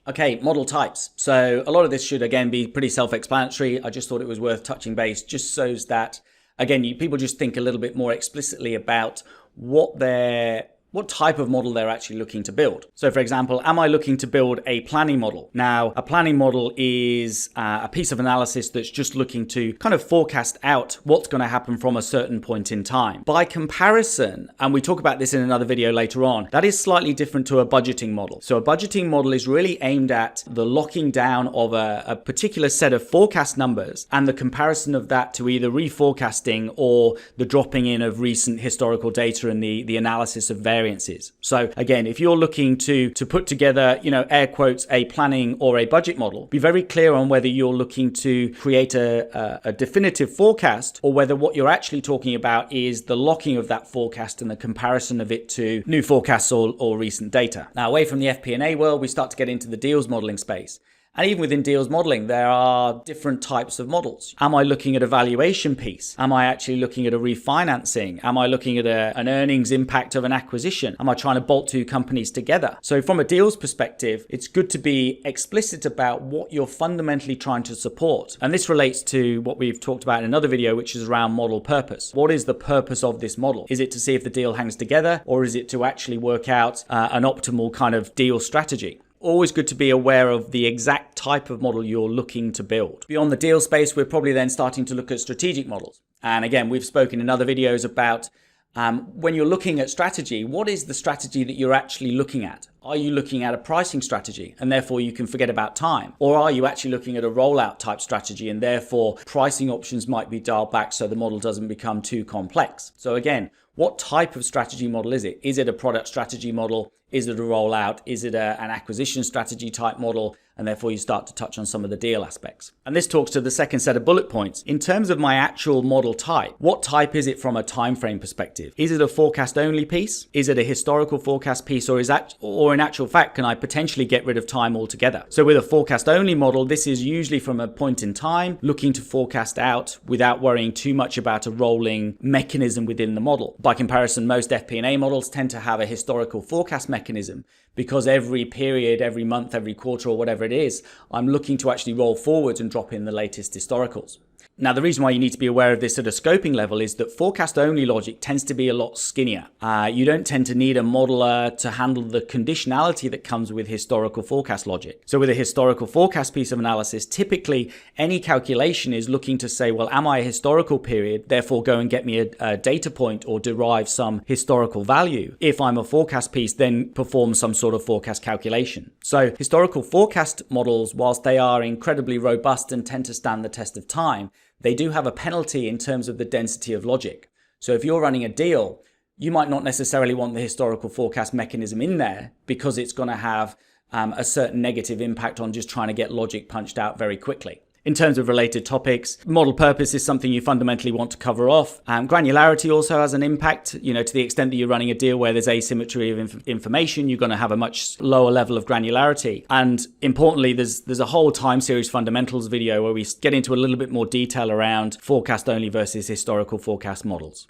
Okay, model types. So a lot of this should again be pretty self-explanatory. I just thought it was worth touching base just so that again people just think a little bit more explicitly about what type of model they're actually looking to build. So for example, am I looking to build a planning model? Now, a planning model is a piece of analysis that's just looking to kind of forecast out what's going to happen from a certain point in time. By comparison, and we talk about this in another video later on, that is slightly different to a budgeting model. So a budgeting model is really aimed at the locking down of a particular set of forecast numbers and the comparison of that to either reforecasting or the dropping in of recent historical data and the analysis of variances. So again, if you're looking to put together, air quotes, a planning or a budget model, be very clear on whether you're looking to create a definitive forecast or whether what you're actually talking about is the locking of that forecast and the comparison of it to new forecasts or recent data. Now, away from the FP&A world, we start to get into the deals modeling space. And even within deals modeling, there are different types of models. Am I looking at a valuation piece? Am I actually looking at a refinancing? Am I looking at an earnings impact of an acquisition? Am I trying to bolt two companies together? So from a deals perspective, it's good to be explicit about what you're fundamentally trying to support. And this relates to what we've talked about in another video, which is around model purpose. What is the purpose of this model? Is it to see if the deal hangs together, or is it to actually work out an optimal kind of deal strategy? Always good to be aware of the exact type of model you're looking to build. Beyond the deal space, we're probably then starting to look at strategic models. And again, we've spoken in other videos about when you're looking at strategy, what is the strategy that you're actually looking at? Are you looking at a pricing strategy and therefore you can forget about time? Or are you actually looking at a rollout type strategy and therefore pricing options might be dialed back so the model doesn't become too complex? So again, what type of strategy model is it? Is it a product strategy model? Is it a rollout? Is it an acquisition strategy type model? And therefore you start to touch on some of the deal aspects. And this talks to the second set of bullet points. In terms of my actual model type, what type is it from a time frame perspective? Is it a forecast only piece? Is it a historical forecast piece? Or in actual fact, can I potentially get rid of time altogether? So with a forecast only model, this is usually from a point in time, looking to forecast out without worrying too much about a rolling mechanism within the model. By comparison, most FP&A models tend to have a historical forecast mechanism because every period, every month, every quarter, or whatever it is, I'm looking to actually roll forwards and drop in the latest historicals. Now, the reason why you need to be aware of this at a scoping level is that forecast-only logic tends to be a lot skinnier. You don't tend to need a modeler to handle the conditionality that comes with historical forecast logic. So with a historical forecast piece of analysis, typically any calculation is looking to say, well, am I a historical period? Therefore, go and get me a data point or derive some historical value. If I'm a forecast piece, then perform some sort of forecast calculation. So historical forecast models, whilst they are incredibly robust and tend to stand the test of time, they do have a penalty in terms of the density of logic. So if you're running a deal, you might not necessarily want the historical forecast mechanism in there because it's going to have a certain negative impact on just trying to get logic punched out very quickly. In terms of related topics, model purpose is something you fundamentally want to cover off. Granularity also has an impact, to the extent that you're running a deal where there's asymmetry of information, you're going to have a much lower level of granularity. And importantly, there's a whole time series fundamentals video where we get into a little bit more detail around forecast only versus historical forecast models.